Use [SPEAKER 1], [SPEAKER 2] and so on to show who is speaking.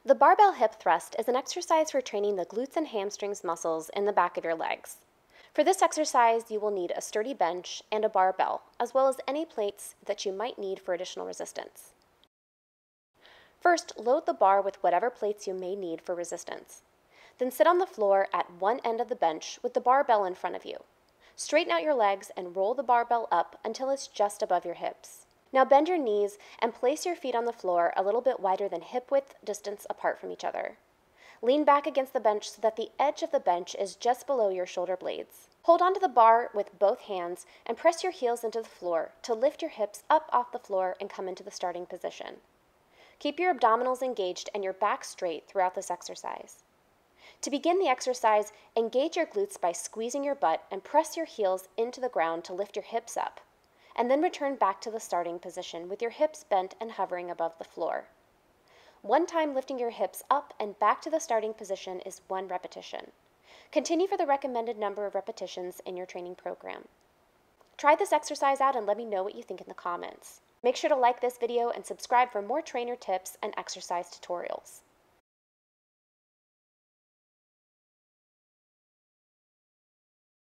[SPEAKER 1] The barbell hip thrust is an exercise for training the glutes and hamstrings muscles in the back of your legs. For this exercise, you will need a sturdy bench and a barbell, as well as any plates that you might need for additional resistance. First, load the bar with whatever plates you may need for resistance. Then sit on the floor at one end of the bench with the barbell in front of you. Straighten out your legs and roll the barbell up until it's just above your hips. Now bend your knees and place your feet on the floor a little bit wider than hip width distance apart from each other. Lean back against the bench so that the edge of the bench is just below your shoulder blades. Hold onto the bar with both hands and press your heels into the floor to lift your hips up off the floor and come into the starting position. Keep your abdominals engaged and your back straight throughout this exercise. To begin the exercise, engage your glutes by squeezing your butt and press your heels into the ground to lift your hips up, and then return back to the starting position with your hips bent and hovering above the floor. One time lifting your hips up and back to the starting position is 1 repetition. Continue for the recommended number of repetitions in your training program. Try this exercise out and let me know what you think in the comments. Make sure to like this video and subscribe for more trainer tips and exercise tutorials.